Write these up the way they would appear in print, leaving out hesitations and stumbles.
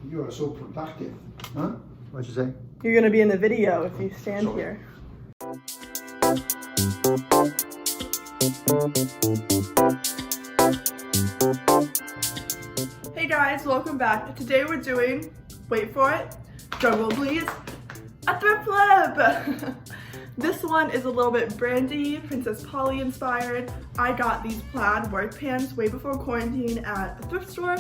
You are so productive. Huh? What'd you say? You're gonna be in the video if you stand here. Hey guys, welcome back. Today we're doing, wait for it, drum roll please, a thrift flip! This one is a little bit Brandy, Princess Polly inspired. I got these plaid work pants way before quarantine at a thrift store,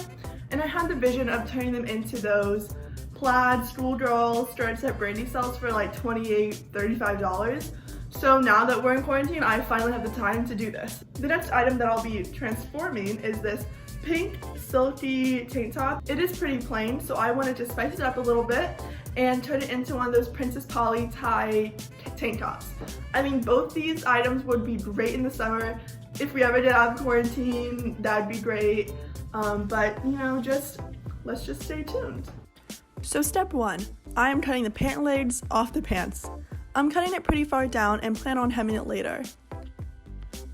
and I had the vision of turning them into those plaid schoolgirl skirts that Brandy sells for like $28, $35. So now that we're in quarantine, I finally have the time to do this. The next item that I'll be transforming is this pink silky tank top. It is pretty plain, so I wanted to spice it up a little bit and turn it into one of those Princess Polly tie tank tops. I mean, both these items would be great in the summer. If we ever get out of quarantine, that'd be great. But you know, let's just stay tuned. So step 1, I am cutting the pant legs off the pants. I'm cutting it pretty far down and plan on hemming it later.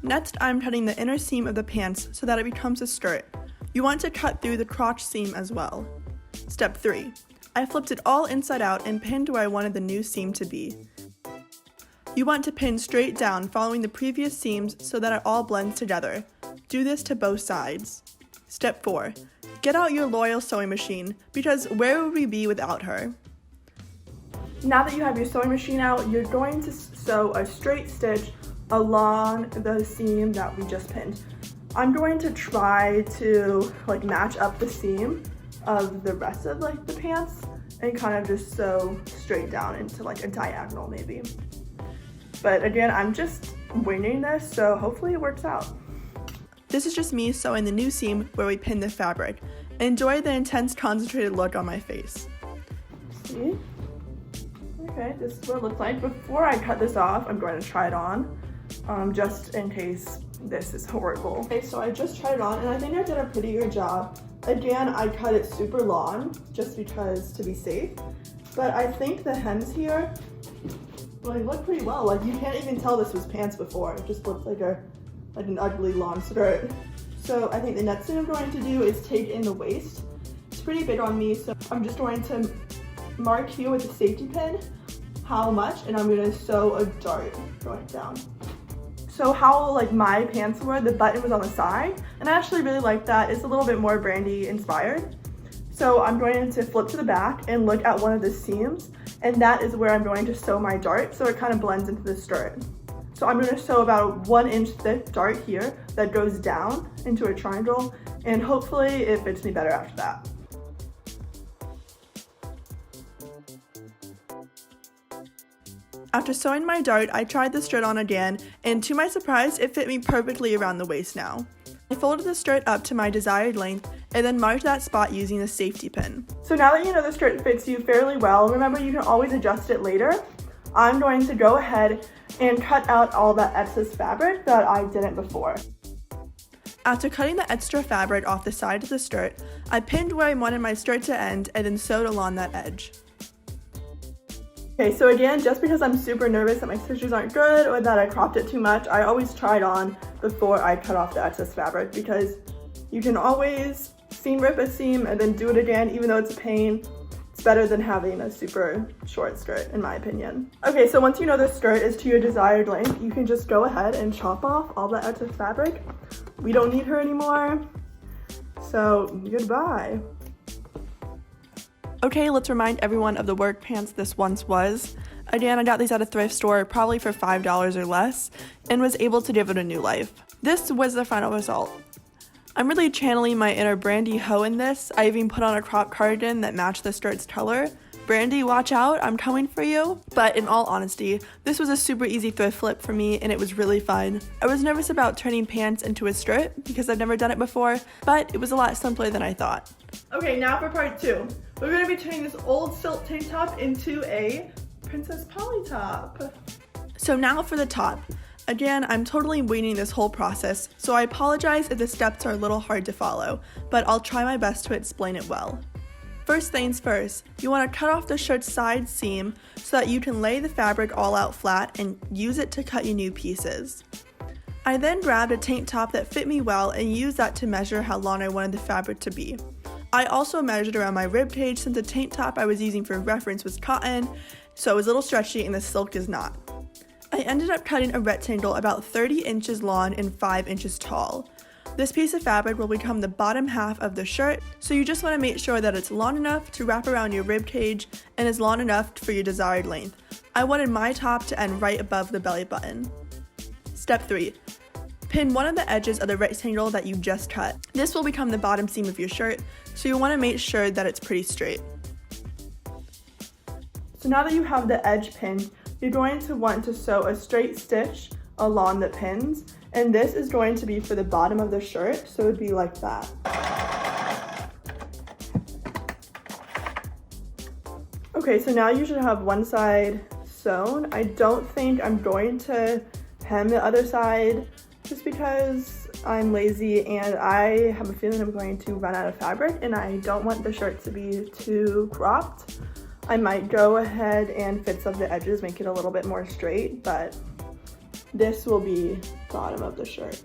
Next, I'm cutting the inner seam of the pants so that it becomes a skirt. You want to cut through the crotch seam as well. Step 3, I flipped it all inside out and pinned where I wanted the new seam to be. You want to pin straight down following the previous seams so that it all blends together. Do this to both sides. Step 4, get out your loyal sewing machine, because where would we be without her? Now that you have your sewing machine out, you're going to sew a straight stitch along the seam that we just pinned. I'm going to try to match up the seam of the rest of the pants and kind of just sew straight down into a diagonal maybe. But again, I'm just winging this, so hopefully it works out. This is just me sewing the new seam where we pinned the fabric. Enjoy the intense concentrated look on my face. See? Okay, this is what it looks like. Before I cut this off, I'm going to try it on, just in case this is horrible. Okay, so I just tried it on, and I think I did a pretty good job. Again, I cut it super long, just because to be safe. But I think the hems here, look pretty well. You can't even tell this was pants before. It just looks like an ugly long skirt. So I think the next thing I'm going to do is take in the waist. It's pretty big on me, so I'm just going to mark here with a safety pin how much, and I'm going to sew a dart going down. So how my pants were, the button was on the side, and I actually really like that. It's a little bit more Brandy inspired. So I'm going to flip to the back and look at one of the seams, and that is where I'm going to sew my dart, so it kind of blends into the skirt. So I'm going to sew about a 1-inch thick dart here that goes down into a triangle, and hopefully it fits me better after that. After sewing my dart, I tried the skirt on again, and to my surprise, it fit me perfectly around the waist now. I folded the skirt up to my desired length and then marked that spot using the safety pin. So now that you know the skirt fits you fairly well, remember you can always adjust it later. I'm going to go ahead and cut out all that excess fabric that I didn't before. After cutting the extra fabric off the side of the skirt, I pinned where I wanted my skirt to end and then sewed along that edge. Okay, so again, just because I'm super nervous that my stitches aren't good or that I cropped it too much, I always try it on before I cut off the excess fabric, because you can always seam rip a seam and then do it again, even though it's a pain. It's better than having a super short skirt, in my opinion. Okay, so once you know the skirt is to your desired length, you can just go ahead and chop off all the excess fabric. We don't need her anymore, so goodbye. Okay, let's remind everyone of the work pants this once was. Again, I got these at a thrift store, probably for $5 or less, and was able to give it a new life. This was the final result. I'm really channeling my inner Brandy hoe in this. I even put on a crop cardigan that matched the skirt's color. Brandy, watch out, I'm coming for you. But in all honesty, this was a super easy thrift flip for me, and it was really fun. I was nervous about turning pants into a skirt because I've never done it before, but it was a lot simpler than I thought. Okay, now for part 2. We're going to be turning this old silk tank top into a Princess Polly top. So now for the top. Again, I'm totally winging this whole process, so I apologize if the steps are a little hard to follow, but I'll try my best to explain it well. First things first, you want to cut off the shirt's side seam so that you can lay the fabric all out flat and use it to cut your new pieces. I then grabbed a tank top that fit me well and used that to measure how long I wanted the fabric to be. I also measured around my rib cage since the tank top I was using for reference was cotton, so it was a little stretchy and the silk is not. I ended up cutting a rectangle about 30 inches long and 5 inches tall. This piece of fabric will become the bottom half of the shirt, so you just want to make sure that it's long enough to wrap around your rib cage and is long enough for your desired length. I wanted my top to end right above the belly button. Step 3. Pin one of the edges of the rectangle that you just cut. This will become the bottom seam of your shirt, so you want to make sure that it's pretty straight. So now that you have the edge pinned, you're going to want to sew a straight stitch along the pins, and this is going to be for the bottom of the shirt, so it would be like that. Okay, so now you should have one side sewn. I don't think I'm going to hem the other side just because I'm lazy and I have a feeling I'm going to run out of fabric and I don't want the shirt to be too cropped. I might go ahead and fit some of the edges, make it a little bit more straight, but this will be bottom of the shirt.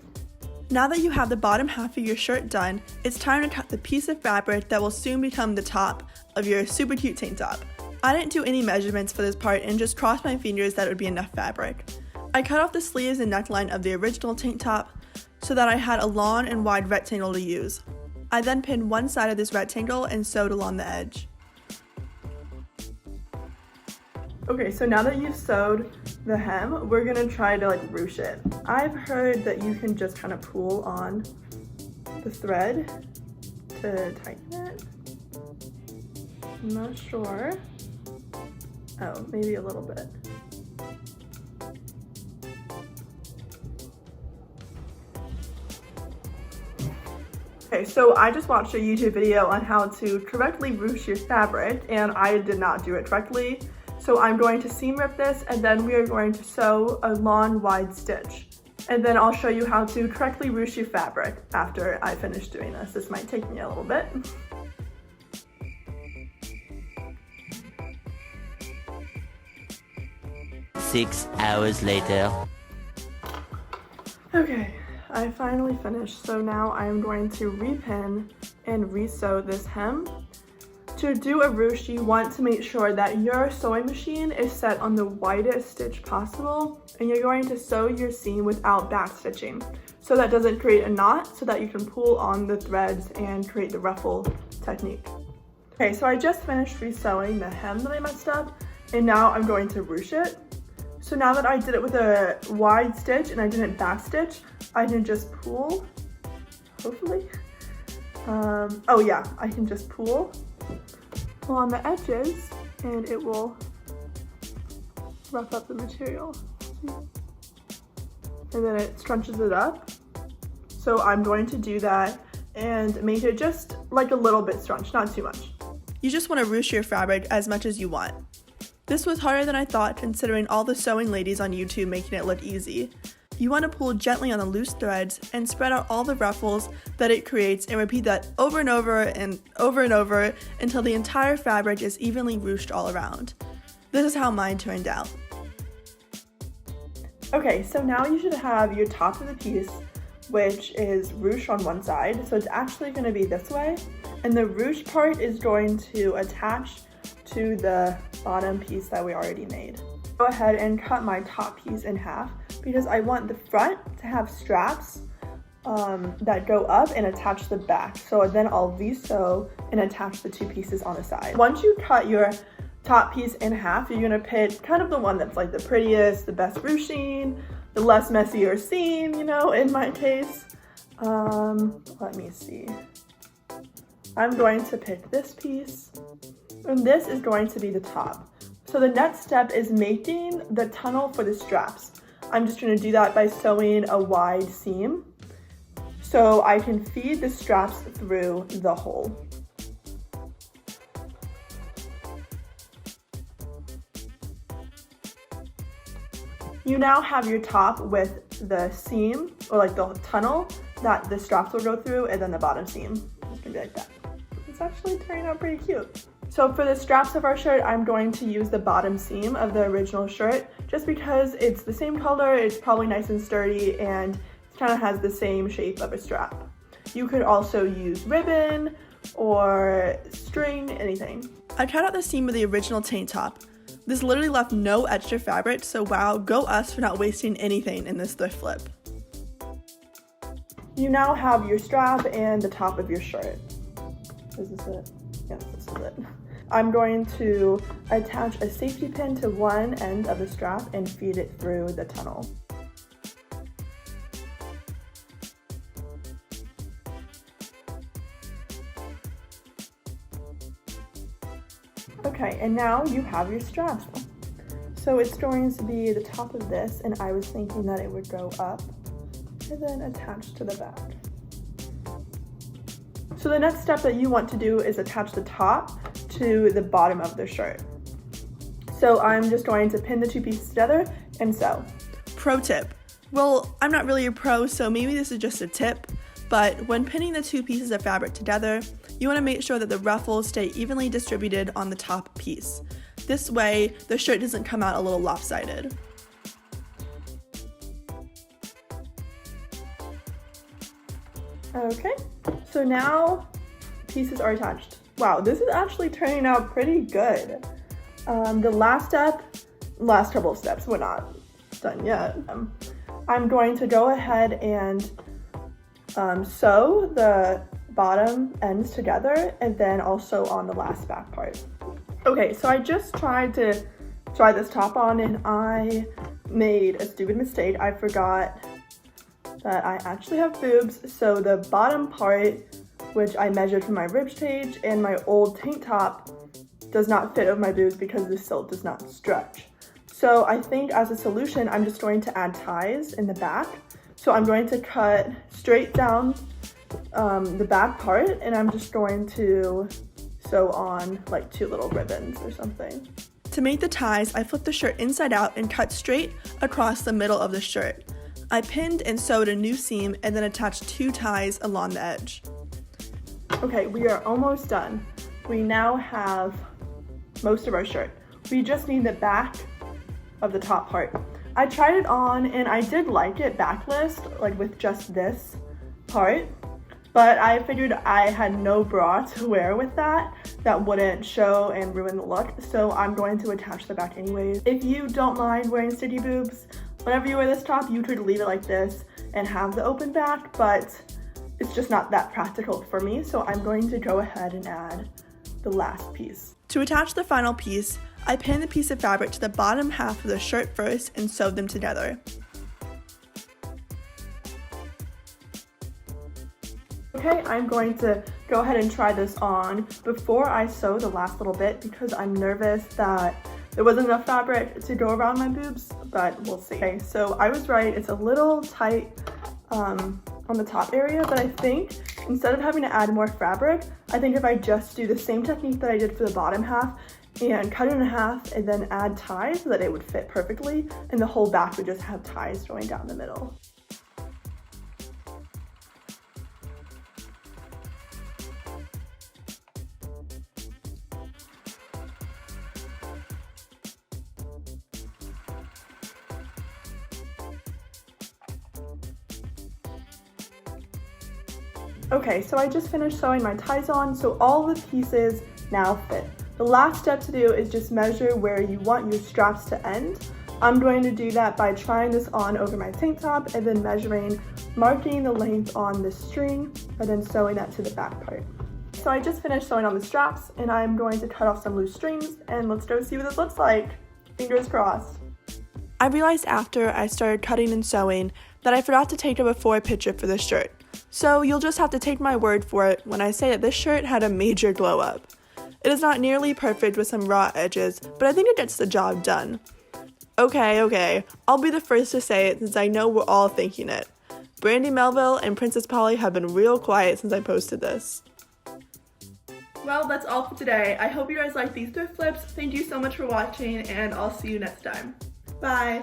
Now that you have the bottom half of your shirt done, it's time to cut the piece of fabric that will soon become the top of your super cute tank top. I didn't do any measurements for this part and just crossed my fingers that it would be enough fabric. I cut off the sleeves and neckline of the original tank top so that I had a long and wide rectangle to use. I then pinned one side of this rectangle and sewed along the edge. Okay, so now that you've sewed the hem, we're gonna try to ruche it. I've heard that you can just kind of pull on the thread to tighten it. I'm not sure. Oh, maybe a little bit. Okay, so I just watched a YouTube video on how to correctly ruche your fabric, and I did not do it correctly. So I'm going to seam rip this, and then we are going to sew a long wide stitch. And then I'll show you how to correctly ruche your fabric after I finish doing this. This might take me a little bit. Six hours later. Okay, I finally finished. So now I'm going to repin and re-sew this hem. To do a ruche, you want to make sure that your sewing machine is set on the widest stitch possible, and you're going to sew your seam without back stitching. So that doesn't create a knot, so that you can pull on the threads and create the ruffle technique. Okay, so I just finished re-sewing the hem that I messed up, and now I'm going to ruche it. So now that I did it with a wide stitch and I didn't back stitch, I can just pull, hopefully. Oh yeah, I can just pull on the edges and it will rough up the material. And then it scrunches it up. So I'm going to do that and make it just like a little bit scrunched, not too much. You just want to ruche your fabric as much as you want. This was harder than I thought, considering all the sewing ladies on YouTube making it look easy. You want to pull gently on the loose threads and spread out all the ruffles that it creates, and repeat that over and over and over and over until the entire fabric is evenly ruched all around. This is how mine turned out. Okay, so now you should have your top of the piece, which is ruched on one side. So it's actually going to be this way, and the ruched part is going to attach to the bottom piece that we already made. Go ahead and cut my top piece in half because I want the front to have straps that go up and attach the back. So then I'll re-sew and attach the two pieces on the side. Once you cut your top piece in half, you're gonna pick kind of the one that's like the prettiest, the best ruching, the less messier seam, you know, in my case. Let me see. I'm going to pick this piece, and this is going to be the top. So the next step is making the tunnel for the straps. I'm just going to do that by sewing a wide seam so I can feed the straps through the hole. You now have your top with the seam, or like the tunnel that the straps will go through, and then the bottom seam. It's gonna be like that. It's actually turning out pretty cute. So for the straps of our shirt, I'm going to use the bottom seam of the original shirt just because it's the same color, it's probably nice and sturdy, and it kind of has the same shape of a strap. You could also use ribbon or string, anything. I tried out the seam of the original tank top. This literally left no extra fabric, so wow, go us for not wasting anything in this thrift flip. You now have your strap and the top of your shirt. Is this it? Yes, this is it. I'm going to attach a safety pin to one end of the strap and feed it through the tunnel. Okay, and now you have your straps. So it's going to be the top of this, and I was thinking that it would go up and then attach to the back. So the next step that you want to do is attach the top to the bottom of the shirt. So I'm just going to pin the two pieces together and sew. Pro tip. Well, I'm not really a pro, so maybe this is just a tip, but when pinning the two pieces of fabric together, you want to make sure that the ruffles stay evenly distributed on the top piece. This way, the shirt doesn't come out a little lopsided. Okay, so now pieces are attached. Wow, this is actually turning out pretty good. The last couple of steps, we're not done yet. I'm going to go ahead and sew the bottom ends together, and then also on the last back part. Okay, so I just tried to try this top on, and I made a stupid mistake. I forgot that I actually have boobs, so the bottom part, which I measured from my rib cage, and my old tank top does not fit over my boobs because the silk does not stretch. So I think as a solution, I'm just going to add ties in the back. So I'm going to cut straight down the back part, and I'm just going to sew on like 2 little ribbons or something. To make the ties, I flipped the shirt inside out and cut straight across the middle of the shirt. I pinned and sewed a new seam and then attached 2 ties along the edge. Okay, we are almost done. We now have most of our shirt. We just need the back of the top part. I tried it on and I did like it backless, like with just this part, but I figured I had no bra to wear with that wouldn't show and ruin the look, so I'm going to attach the back anyways. If you don't mind wearing sticky boobs, whenever you wear this top, you could leave it like this and have the open back, but it's just not that practical for me, so I'm going to go ahead and add the last piece. To attach the final piece, I pinned the piece of fabric to the bottom half of the shirt first and sewed them together. Okay, I'm going to go ahead and try this on before I sew the last little bit because I'm nervous that there wasn't enough fabric to go around my boobs, but we'll see. Okay, so I was right, it's a little tight on the top area, but I think instead of having to add more fabric, I think if I just do the same technique that I did for the bottom half and cut it in half and then add ties so that it would fit perfectly and the whole back would just have ties going down the middle. Okay, so I just finished sewing my ties on, so all the pieces now fit. The last step to do is just measure where you want your straps to end. I'm going to do that by trying this on over my tank top and then measuring, marking the length on the string, and then sewing that to the back part. So I just finished sewing on the straps, and I'm going to cut off some loose strings, and let's go see what this looks like. Fingers crossed. I realized after I started cutting and sewing that I forgot to take a before picture for this shirt. So you'll just have to take my word for it when I say that this shirt had a major glow up. It is not nearly perfect with some raw edges, but I think it gets the job done. Okay, I'll be the first to say it since I know we're all thinking it. Brandy Melville and Princess Polly have been real quiet since I posted this. Well, that's all for today. I hope you guys like these thrift flips. Thank you so much for watching, and I'll see you next time. Bye!